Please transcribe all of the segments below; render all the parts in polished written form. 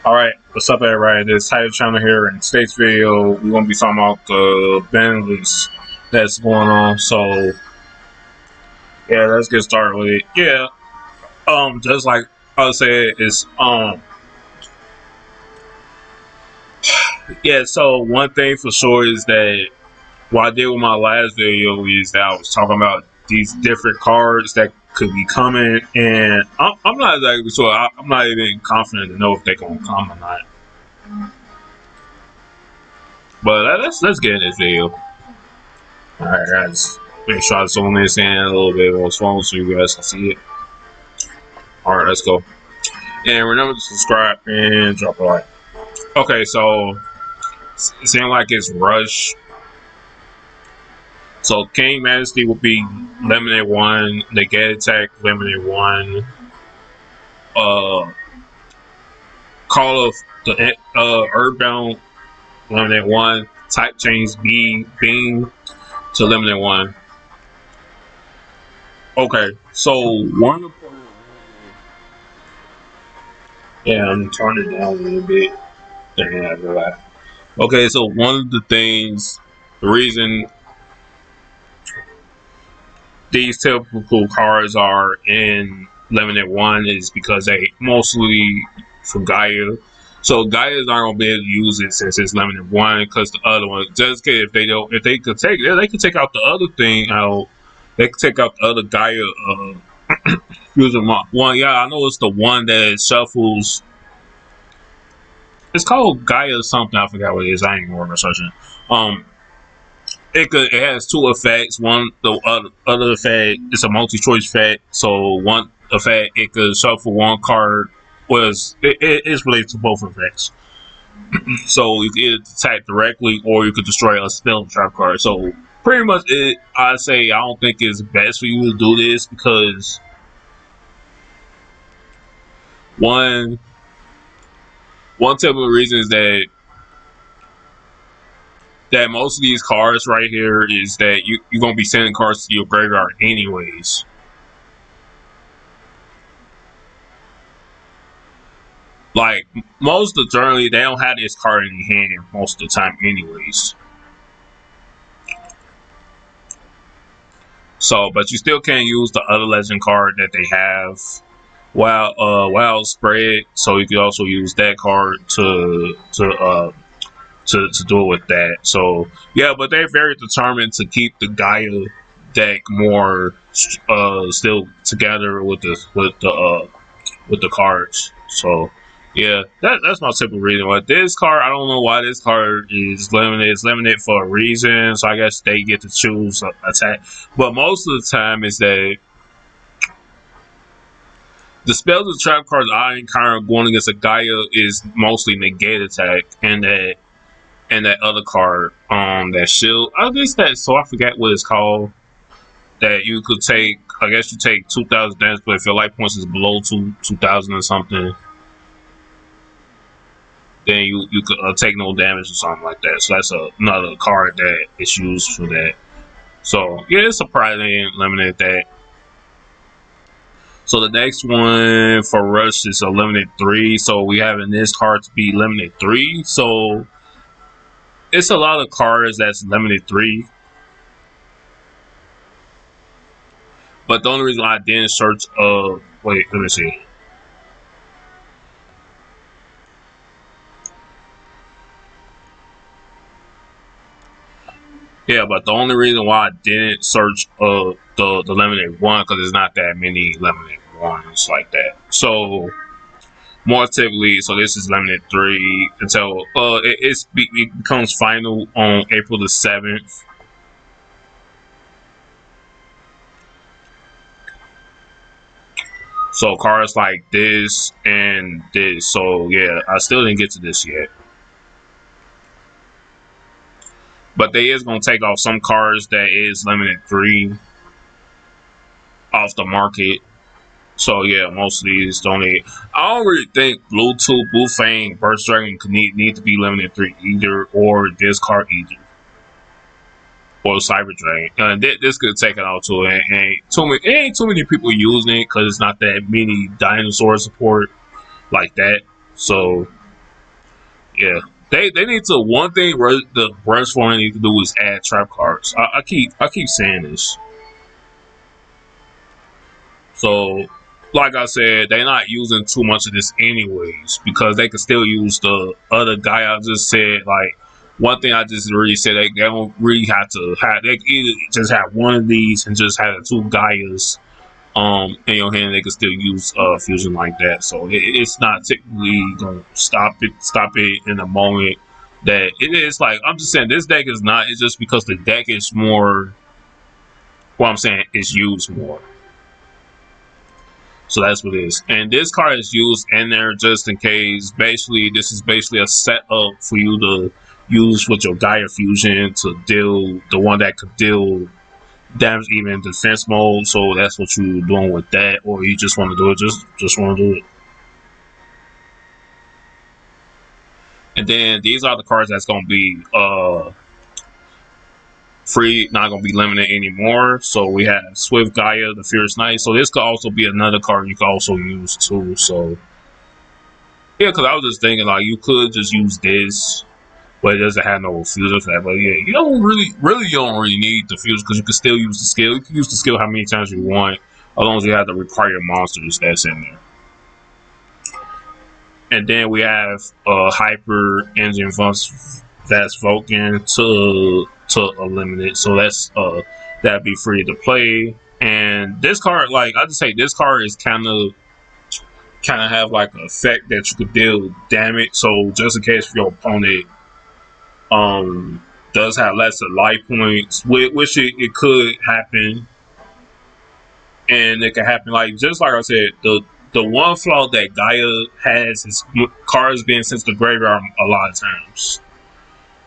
Alright, what's up everybody? This title channel here. In today's video, we're gonna be talking about the Banlist that's going on. So yeah, let's get started with it. Yeah, just like I said, it's yeah, so one thing for sure is that what I did with my last video is that I was talking about these different cards that could be coming, and I'm not exactly sure. I'm not even confident to know if they're gonna come or not. But let's get in this video. Alright guys, make sure I zoom this in a little bit on this phone so you guys can see it. Alright, let's go. And remember to subscribe and drop a like. Okay, so it seems like it's Rush. So King Majesty will be limited 1, the Gaia attack limited 1. Call of the Earthbound limited 1. Type change B Beam to limited 1. Okay, so one. Yeah, I'm turning it down a little bit. Okay, so one of the things, the reason these typical cards are in limited 1 is because they mostly for Gaia. So Gaia's aren't gonna be able to use it since it's limited 1, because the other one, just if they don't, if they could take it, they could take out the other thing out. They could take out the other Gaia using one. Yeah, I know it's the one that shuffles. It's called Gaia something. I forgot what it is. I ain't gonna research it. It has 2 effects. One, the other effect is a multi-choice effect. So one effect, it could shuffle one card. It's related to both effects. So you could either attack directly or you could destroy a spell trap card. So pretty much, I say I don't think it's best for you to do this because one typical reason is that most of these cards right here is that you're gonna be sending cards to your graveyard anyways. Like most of the generally they don't have this card in your hand most of the time anyways. So but you still can't use the other legend card that they have. Wild Spread, so you can also use that card to do it with that. So yeah, but they're very determined to keep the Gaia deck more still together with the cards. So yeah, that's my simple reason. But this card, I don't know why this card is limited. It's limited for a reason, so I guess they get to choose attack. But most of the time is that the spells and trap cards I encounter going against a Gaia is mostly negate attack, and that other card, that shield. I guess that. So I forget what it's called. That you could take. I guess you take 2,000 damage, but if your life points is below 2,000 or something, then you could take no damage or something like that. So that's another card that is used for that. So yeah, it's surprisingly limited that. So the next one for Rush is a limited 3. So we having this card to be limited 3. So it's a lot of cards that's limited 3. But the only reason why I didn't search wait, let me see. Yeah, but the only reason why I didn't search the limited 1 because there's not that many limited 1s like that. So more typically, so this is limited 3 until it becomes final on April the 7th. So cards like this and this. So yeah, I still didn't get to this yet. But they is gonna take off some cards that is limited 3 off the market. So yeah, most of these don't need. I don't really think Bluetooth, Bluefang, Burst Dragon need to be limited 3 either, or this card either, or Cyber Dragon. This could take it out too. It ain't too many people using it because it's not that many dinosaur support like that. So Yeah, they need to one thing the rush for need to do is add trap cards. I keep saying this. So, like I said, they're not using too much of this anyways because they can still use the other guy I just said. Like one thing I just really said, they don't really have to have. They can either just have one of these and just have the two Gaias in your hand. They can still use fusion like that. So it's not technically gonna stop it in the moment that it is. Like I'm just saying, this deck is not. It's just because the deck is more. What I'm saying is used more. So that's what it is. And this card is used in there just in case. Basically, this is basically a setup for you to use with your Gaia Fusion to deal the one that could deal damage even in defense mode. So that's what you're doing with that, or you just want to do it, just want to do it. And then these are the cards that's gonna be free, not gonna be limited anymore. So we have Swift Gaia, the Fierce Knight. So this could also be another card you could also use too. So yeah, because I was just thinking like you could just use this, but it doesn't have no fusion for that. But yeah, you don't really you don't really need the fusion because you can still use the skill. You can use the skill how many times you want, as long as you have the required monsters that's in there. And then we have Hyper Engine that's Vulcan to eliminate. So that's that'd be free to play. And this card, like I just say, this card is kind of have like an effect that you could deal damage. So just in case your opponent does have lesser life points, which it could happen, and it can happen like just like I said, the one flaw that Gaia has is cards being sent to the graveyard a lot of times.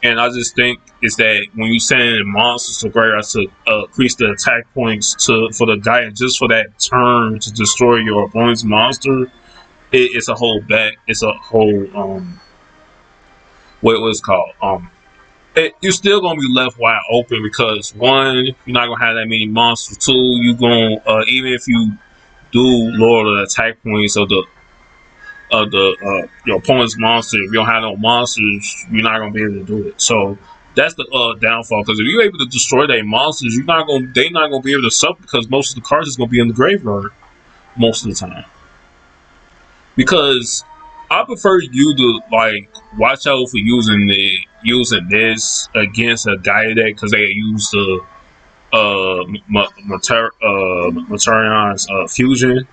And I just think is that when you send monsters to graveyard to increase the attack points for the Gaia just for that turn to destroy your opponent's monster, it's a whole back. It's a whole what was called you're still gonna be left wide open because one, you're not gonna have that many monsters. Two, you gonna even if you do lower the attack points of the your opponent's monster, if you don't have no monsters, you're not gonna be able to do it. So that's the downfall. Because if you're able to destroy their monsters, they're not gonna be able to suffer because most of the cards is gonna be in the graveyard most of the time. Because I prefer you to like watch out for using this against a Gaia deck because they use the Materion's fusion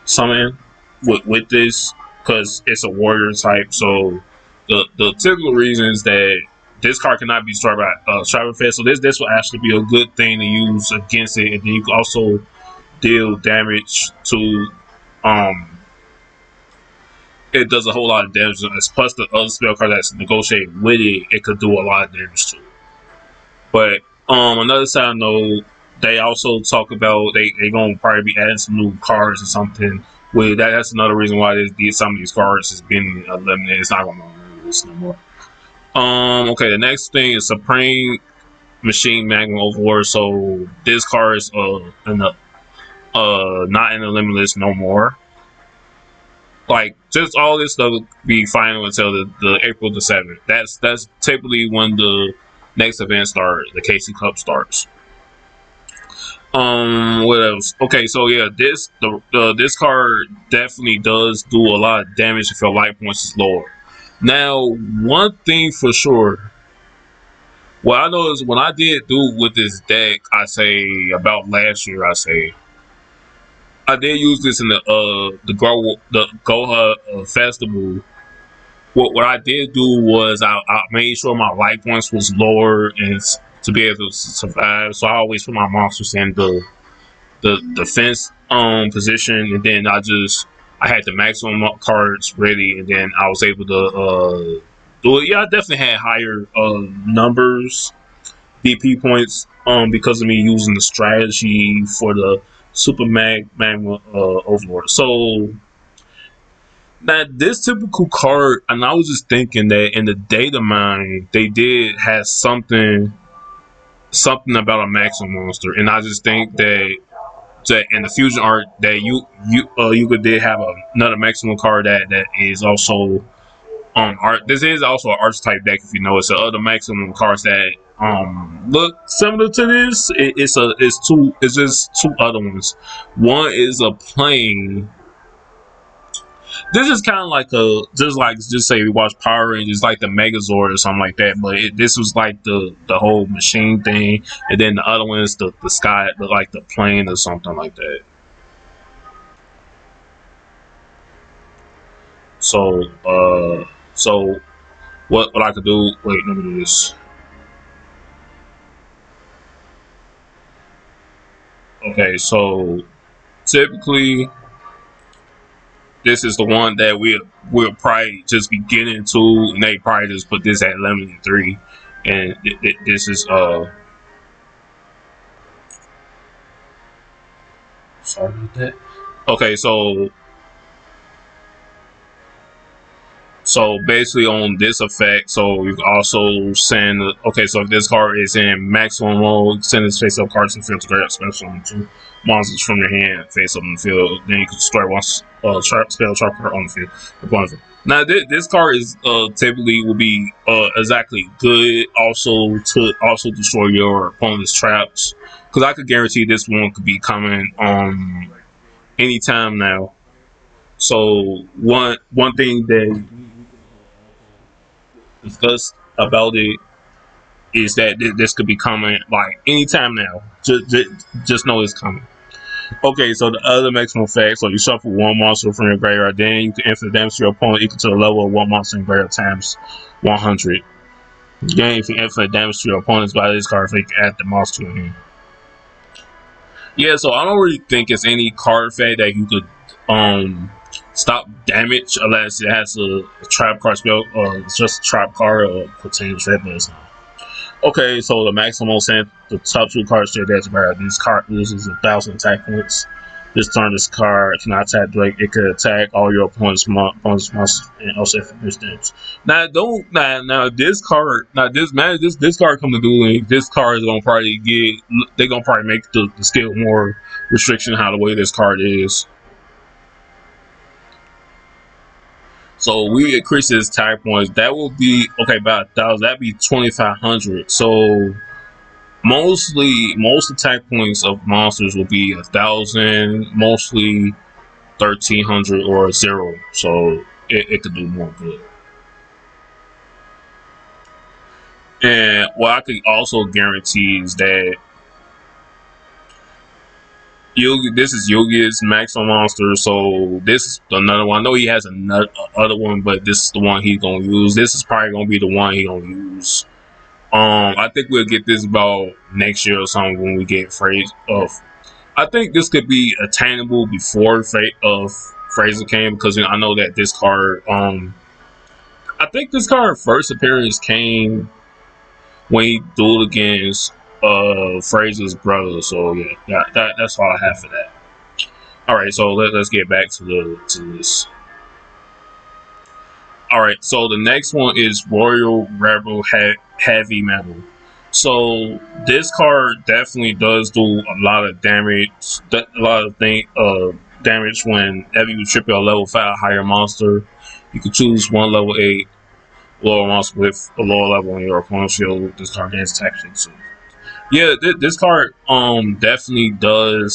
summon with this because it's a warrior type. So the typical reasons that this card cannot be destroyed by Travel Fest. So this will actually be a good thing to use against it, and then you can also deal damage to it does a whole lot of damage. Plus the other spell card that's negotiated with it, it could do a lot of damage too. But another side note, they also talk about they gonna probably be adding some new cards or something. With that's another reason why some of these cards has been eliminated. It's not gonna be this no more. Okay, the next thing is Supreme Machine Magma Overlord. So this card is not in the limit list no more. Like just all this stuff will be final until the April the 7th. That's typically when the next event starts. The KC Cup starts. What else? Okay, so yeah, this card definitely does do a lot of damage if your life points is lower. Now, one thing for sure, what I know is when I did do with this deck, I say about last year, I did use this in the Goha festival. What I did do was I made sure my life points was lower and to be able to survive. So I always put my monsters in the defense position, and then I had the maximum cards ready, and then I was able to do it. Yeah, I definitely had higher numbers DP points because of me using the strategy for the Super Magma Overlord. So now this typical card, and I was just thinking that in the data mine they did have something about a maximum monster, and I just think that in the fusion art that you could did have another maximum card that is also art. This is also an archetype deck if you know. It's the other maximum cards that look similar to this. It's just two other ones. One is a plane. This is kind of like just say we watch Power Rangers, like the Megazord or something like that. But this was like the whole machine thing, and then the other one is the sky, like the plane or something like that. So so what I could do? Wait, let me do this. Okay, so typically this is the one that we'll probably just be getting into, and they probably just put this at limited 3, and this is sorry about that. Okay, so basically on this effect, so you can also send. Okay, so if this card is in maximum mode, send this face up cards and field to grab special on 2 monsters from your hand face up in the field. Then you can destroy one spell trap card on the field. Now this card is typically will be exactly good also to also destroy your opponent's traps, because I could guarantee this one could be coming anytime now. So one thing that discussed about it is that this could be coming like anytime now. Just know it's coming. Okay, so the other maximum effect, so you shuffle one monster from your graveyard, then you can infinite damage to your opponent equal to the level of one monster in graveyard times 100. You gain infinite damage to your opponents by this card if you can add the monster to your hand. Yeah, so I don't really think it's any card effect that you could stop damage unless it has a trap card spell, it's just a trap card or potential trap, but it's not. Okay, so the maximum sent the top 2 cards to your deck barrel. This is 1,000 attack points. This turn, this card cannot attack Drake. It could attack all your opponent's monsters and also inflict damage. Now this card this card come to dueling. This card is gonna probably they're gonna probably make the skill more restriction how the way this card is. So we increase his attack points. That will be okay about 1,000. That'd be 2,500. So most attack points of monsters will be 1,000, mostly 1,300 or 0. So it could do more good. And what I could also guarantee is that this is Yugioh's maximum monster, so this is another one. I know he has another other one, but this is the one he's gonna use. This is probably gonna be the one he's gonna use. I think we'll get this about next year or something when we get phrase of. I think this could be attainable before Fraser came, because I know that this card. I think this card first appearance came when he dueled against Fraser's brother. So yeah, that's all I have for that. All right, so let's get back to this. All right, so the next one is Royal Rebel Heavy Metal. So this card definitely does do a lot of damage. Damage whenever you trip your level 5 higher monster. You can choose one level 8 lower monster with a lower level on your opponent's field. This card gains attack. So yeah, this card definitely did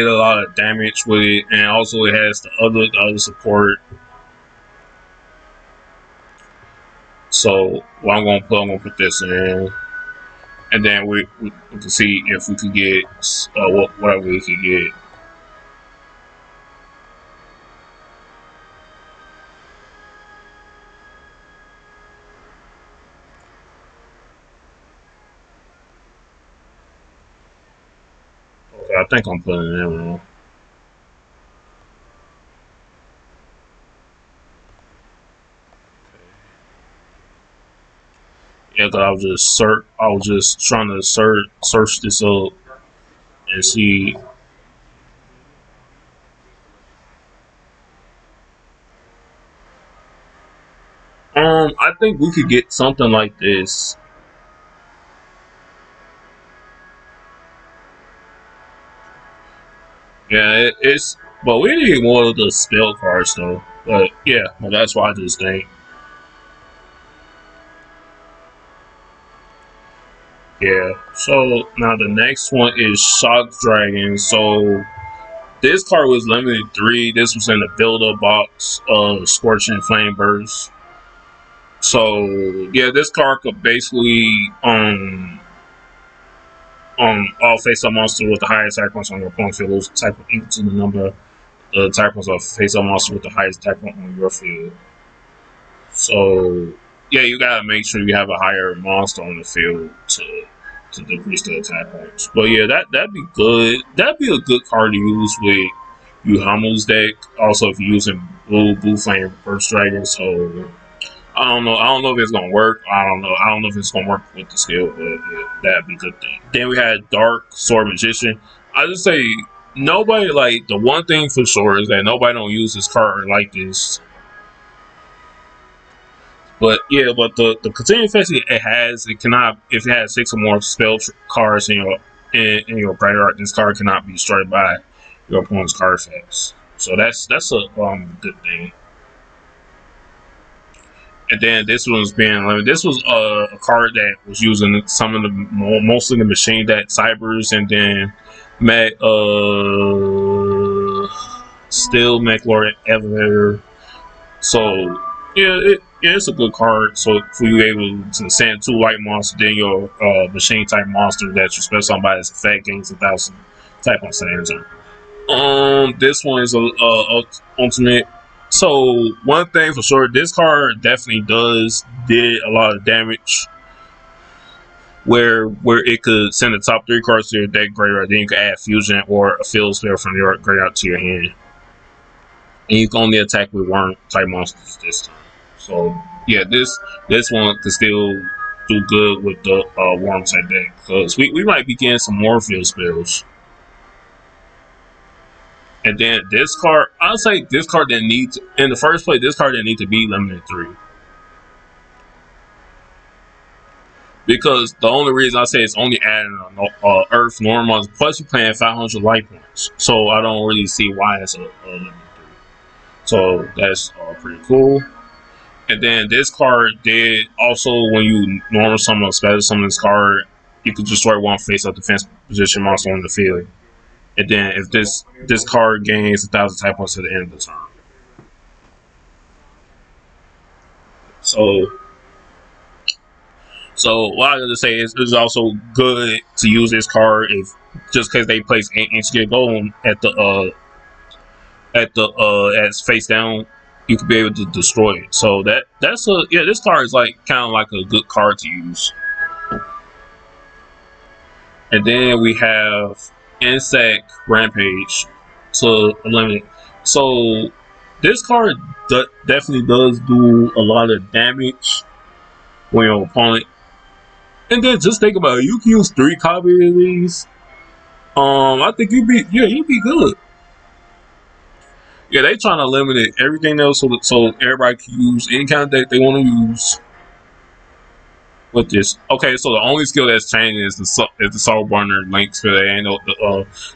a lot of damage with it, and also it has the other support. So what I'm gonna put this in, and then we can see if we could get what we could get. Okay, I think I'm putting it in wrong. Yeah, cause I was just trying to search this up and see. I think we could get something like this. Yeah, it's but we need more of the spell cards though. But yeah, well, that's why I just think. Yeah. So now the next one is Shock Dragon. So this card was limited 3. This was in the build-up box of Scorching Flame Burst. So yeah, this card could basically all face-up monster with the highest attack points on your opponent field lose type equal to the number of attack points of face-up monster with the highest attack point on your field. So yeah, you gotta make sure you have a higher monster on the field to decrease the attack points. But yeah, that'd be good. That'd be a good card to use with Yuhamu's deck. Also, if you're using blue flame burst dragon. So I don't know. I don't know if it's gonna work. I don't know. I don't know if it's gonna work with the skill, but yeah, that'd be a good thing. Then we had Dark Sword Magician. I just say nobody like the one thing for sure is that nobody don't use this card like this. But yeah, but the continuing effects it has, it cannot if it has 6 or more cards in your graveyard, this card cannot be destroyed by your opponent's card effects. So that's a good thing. And then this one's being limited. This was a card that was using some of the mostly the machine that cybers, and then met still MechLord Elevator. So yeah, it's a good card. So for you able to send 2 white monsters, then your machine type monster that you special somebody as effect gains 1,000 type on stands. This one is a ultimate. So one thing for sure, this card definitely did a lot of damage. Where it could send the top 3 cards to your deck graveyard, then you can add fusion or a field spell from your graveyard to your hand, and you can only attack with worm type monsters this time. So yeah, this one could still do good with the worm type deck because we might be getting some more field spells. And then this card, I'll say this card didn't need to, in the first place, this card didn't need to be limited 3. Because the only reason I say it's only adding Earth normal, plus you're playing 500 life points. So I don't really see why it's a limited 3. So that's pretty cool. And then this card did also, when you normal summon or special summon this card, you could destroy 1 face-up defense position monster on the field. And then if this card gains 1,000 type points at the end of the turn. So what I gotta say is it's also good to use this card if just because they place ancient gold at the as face down, you could be able to destroy it. So that's a yeah. This card is like kind of like a good card to use. And then we have Insect Rampage to eliminate. So this card definitely does do a lot of damage when your opponent. And then just think about it. You can use 3 copies of these. I think you'd be good. Yeah, they trying to eliminate everything else so everybody can use any kind of deck they want to use with this. Okay, so the only skill that's changing is the Soul Burner link skill. They ain't no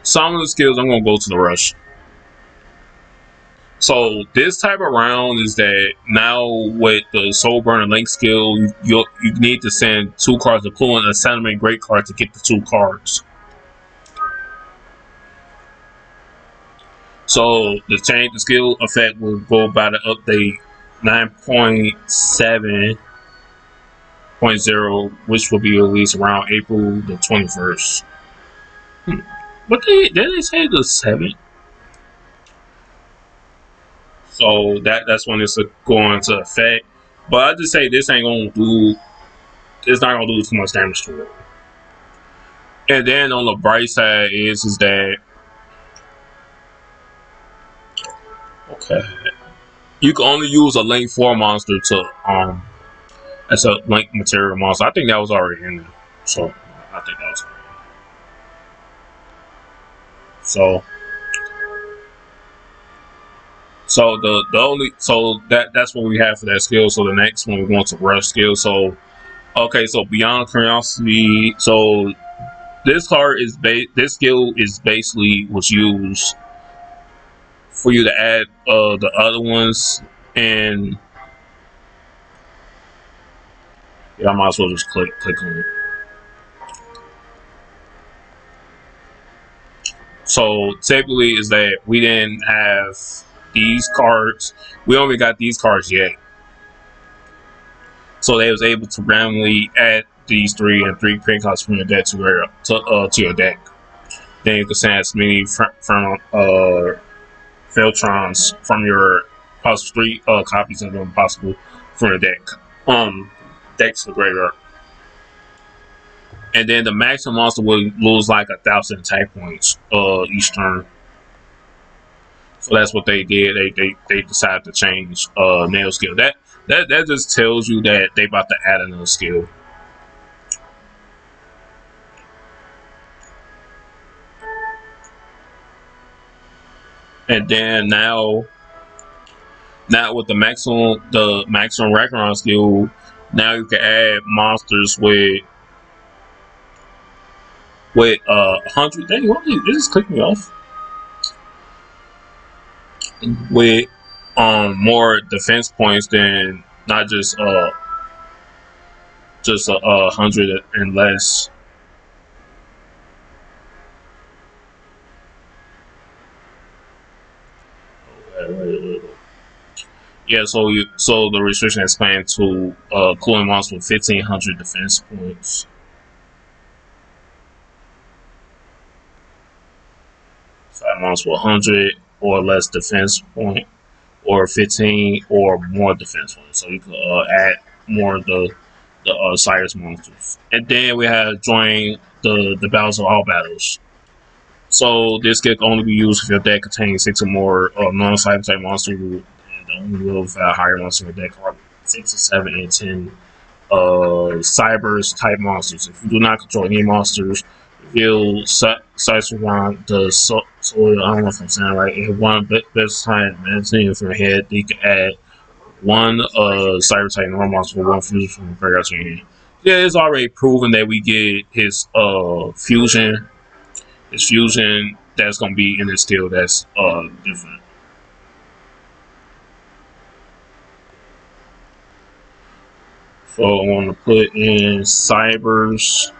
some of the skills. I'm gonna go to the rush. So this type of round is that now with the Soul Burner Link skill, you need to send 2 cards to pull in a Sentiment Great card to get the 2 cards. So the skill effect will go by the update 9.7.0, which will be released around April the 21st. But did they say the 7th? So that's when it's going to effect. But I just say this ain't gonna do. It's not gonna do too much damage to it. And then on the bright side is that okay, you can only use a link 4 monster to as a link material monster. I think that was already in there. So I think that was already in. So the only that's what we have for that skill. So the next one we're going to rush skill. So okay, so beyond curiosity, so this card is this skill is basically was used for you to add the other ones, and yeah, I might as well just click on it. So typically is that we didn't have these cards. We only got these cards yet. So they was able to randomly add these three and three pin cards from your deck to your deck. Then you can send as many from Feltrons from your three copies of them possible from your deck. Decks to the graveyard. And then the maximum monster will lose like 1,000 attack points each turn. So that's what they did. They decided to change nail skill. That just tells you that they about to add another skill. And then now with the maximum Ragnarok skill, now you can add monsters with 100. Dang, what did this just click me off? With more defense points than not just 100 and less. Wait. Yeah, so the restriction expanded to cooling monsters with 1,500 defense points. So that monster with 100 or less defense point, or 15 or more defense points. So you can add more of the Cyrus monsters. And then we have join the battles of all battles. So this can only be used if your deck contains 6 or more non-cyber type monsters, and the only will with higher monster in your deck are 6 or 7 and 10 cybers type monsters. If you do not control any monsters, reveal Cybertron the soil. I don't know if I'm saying it right. And one best time managing from your head, you can add one cyber type normal monster with one fusion from the graveyard to your hand. Yeah, it's already proven that we get his fusion. His fusion that's gonna be in this skill that's different. So I want to put in cybers.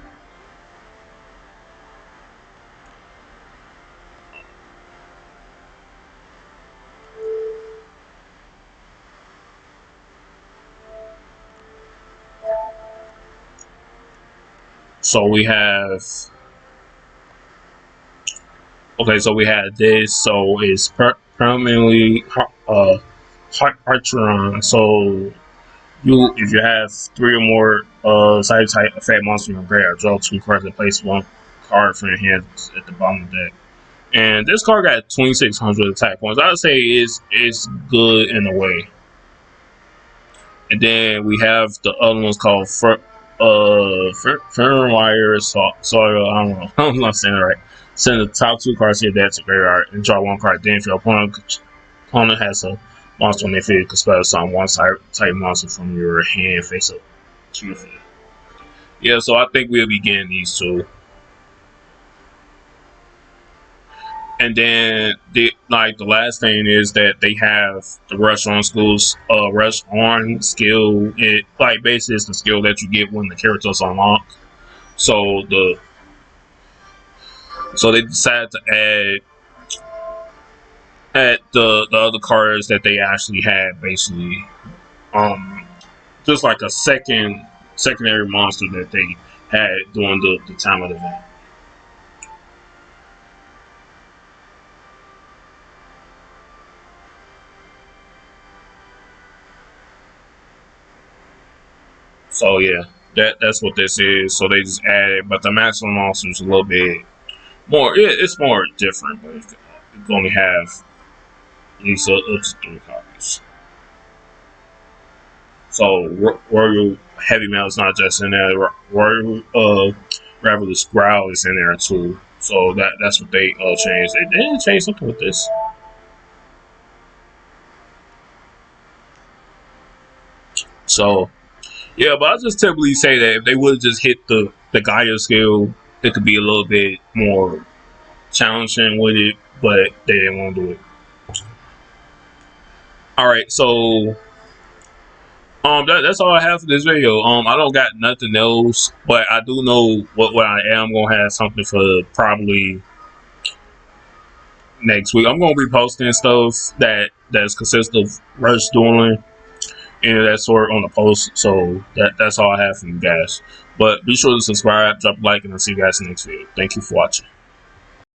So we have so we had this. So it's permanently Archeron. So if you have 3 or more side type effect monsters in your graveyard, draw 2 cards and place 1 card from your hand at the bottom of the deck. And this card got 2,600 attack points. I would say it's good in a way. And then we have the other ones called Firewire Soil. I don't know. I'm not saying it right. Send the top 2 cards to your deck to graveyard and draw 1 card. Then if your opponent has a monster on their field, you can spell summon 1 type monster from your hand face up to your field. Yeah, so I think we'll be getting these 2. And then the last thing is that they have the rush on skill. It basically is the skill that you get when the character's unlocked. So they decided to add the other cards that they actually had, basically just like a secondary monster that they had during the time of the event. So yeah, that's what this is. So they just added, but the maximum monster is a little bit more. It's more different, but you can only have at least up to 3 copies. So Royal Heavy Metal is not just in there. Royal Revelous Growl is in there too. So that's what they changed. They didn't change something with this. So yeah, but I just typically say that if they would have just hit the Gaia skill it could be a little bit more challenging with it, but they didn't want to do it. All right, so that's all I have for this video. I don't got nothing else, but I do know what I am gonna have something for probably next week. I'm gonna be posting stuff that's consist of rush dueling and that sort on the post. So that's all I have for you guys. But be sure to subscribe, drop a like, and I'll see you guys in the next video. Thank you for watching.